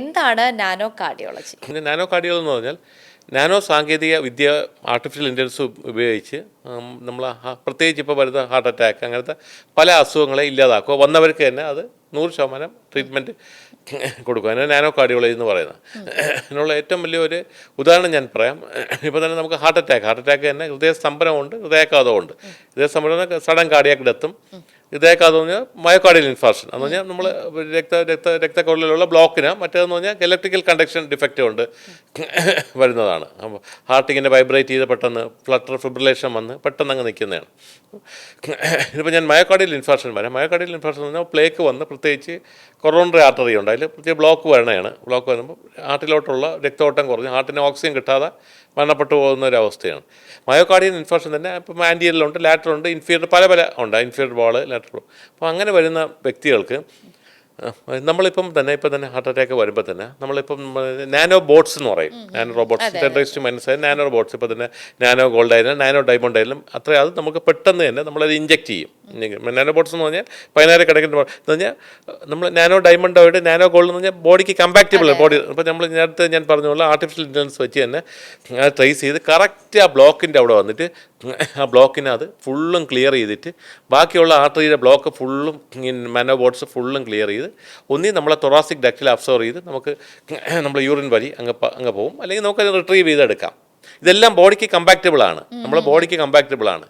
എന്താണ് nano cardiology? Nano cardiology എന്ന് പറഞ്ഞാൽ നാനോ സാങ്കേതിക വിദ്യ ആർട്ടിഫിഷ്യൽ ഇൻ്റലിജൻസ് ഉപയോഗിച്ച് നമ്മൾ പ്രത്യേകിച്ച് ഇപ്പോൾ വരുന്ന ഹാർട്ട് അറ്റാക്ക് അങ്ങനത്തെ പല അസുഖങ്ങളെ ഇല്ലാതാക്കുക, വന്നവർക്ക് തന്നെ അത് 100% ട്രീറ്റ്മെൻറ്റ് കൊടുക്കുക. അതിന് നാനോ കാർഡിയോളജി എന്ന് പറയുന്നത്. അതിനുള്ള ഏറ്റവും വലിയൊരു ഉദാഹരണം ഞാൻ പറയാം. ഇപ്പോൾ തന്നെ നമുക്ക് ഹാർട്ട് അറ്റാക്ക് തന്നെ ഹൃദയസ്തംഭനമുണ്ട്, ഹൃദയാഘാതമുണ്ട്. ഹൃദയസ്തംഭനം സഡൻ കാർഡിയാക് ഡെത്തും, ഹൃദയാഘാതം എന്ന് പറഞ്ഞാൽ മയോകാർഡിയൽ ഇൻഫാർക്ഷൻ എന്ന് പറഞ്ഞാൽ നമ്മൾ രക്തക്കുഴലിലുള്ള ബ്ലോക്കിന്, മറ്റേതെന്ന് പറഞ്ഞാൽ ഇലക്ട്രിക്കൽ കണ്ടക്ഷൻ ഡിഫക്റ്റ് കൊണ്ട് വരുന്നതാണ്. അപ്പോൾ ഹാർട്ടിങ്ങനെ വൈബ്രേറ്റ് ചെയ്ത് പെട്ടെന്ന് ഫ്ലട്ടർ ഫിബ്രിലേഷൻ വന്ന് പെട്ടെന്ന് അങ്ങ് നിൽക്കുന്നതാണ്. ഇതിപ്പോൾ ഞാൻ മയോകാർഡിയൽ ഇൻഫാർക്ഷൻ വരാം. മയോകാർഡിയൽ ഇൻഫാർക്ഷൻ എന്ന് പറഞ്ഞാൽ പ്ലേക്ക് വന്ന് പ്രത്യേകിച്ച് കൊറോണറി ആർട്ടറി ഉണ്ട്, അതിൽ പ്രത്യേക ബ്ലോക്ക് വരണയാണ്. ബ്ലോക്ക് വരുമ്പോൾ ഹാർട്ടിലോട്ടുള്ള രക്തോട്ടം കുറഞ്ഞ് ഹാർട്ടിന് ഓക്സിജൻ കിട്ടാതെ മരണപ്പെട്ടു പോകുന്ന ഒരു അവസ്ഥയാണ്. മയോകാർഡിയൽ ഇൻഫാർക്ഷൻ തന്നെ ഇപ്പം ആൻറ്റിയറിലുണ്ട്, ലാറ്ററുണ്ട്, ഇൻഫീരിയർ പല ഉണ്ട്, ഇൻഫീരിയർ വാള്, ലാറ്റർ. അപ്പോൾ അങ്ങനെ വരുന്ന വ്യക്തികൾക്ക് നമ്മളിപ്പം തന്നെ ഹാർട്ട് അറ്റാക്ക് വരുമ്പോൾ തന്നെ നമ്മളിപ്പം നാനോ ബോട്ട്സ് എന്ന് പറയും, നാനോ റോബോട്ട്സ്, 10⁻⁻⁻ നാനോ റോബോട്ട്സ്. ഇപ്പോൾ തന്നെ നാനോ ഗോൾഡ് ആയാലും നാനോ ഡയമണ്ട് ആയാലും അത്ര അത് നമുക്ക് പെട്ടെന്ന് തന്നെ നമ്മളത് ഇഞ്ചെക്ട് ചെയ്യും. നാനോ ബോട്ട്സ് എന്ന് പറഞ്ഞാൽ 16 കിടക്കുന്ന എന്ന് പറഞ്ഞാൽ നമ്മൾ നാനോ ഡയമണ്ടായിട്ട് നാനോ ഗോൾഡ് എന്ന് പറഞ്ഞാൽ ബോഡിക്ക് കമ്പാക്റ്റബിൾ ബോഡി. ഇപ്പോൾ നമ്മൾ നേരത്തെ ഞാൻ പറഞ്ഞ പോലെ ആർട്ടിഫിഷ്യൽ ഇൻ്റലിജൻസ് വെച്ച് തന്നെ അത് ട്രേസ് ചെയ്ത് കറക്റ്റ് ആ ബ്ലോക്കിൻ്റെ അവിടെ വന്നിട്ട് ആ ബ്ലോക്കിനെ അത് ഫുള്ളും ക്ലിയർ ചെയ്തിട്ട് ബാക്കിയുള്ള ആർട്ടറിയുടെ ബ്ലോക്ക് ഫുള്ളും നാനോ ബോട്ട്സ് ഫുള്ളും ക്ലിയർ ചെയ്ത് ഒന്നീ നമ്മളെ തൊറാസിക് ഡക്റ്റിൽ അബ്സോർവ് ചെയ്ത് നമുക്ക് നമ്മൾ യൂറിൻ വഴി അങ്ങ് പോകും, അല്ലെങ്കിൽ നമുക്കത് റിട്രീവ് ചെയ്തെടുക്കാം. ഇതെല്ലാം ബോഡിക്ക് കമ്പാക്റ്റബിൾ ആണ്, നമ്മുടെ ബോഡിക്ക് കമ്പാക്റ്റബിൾ ആണ്.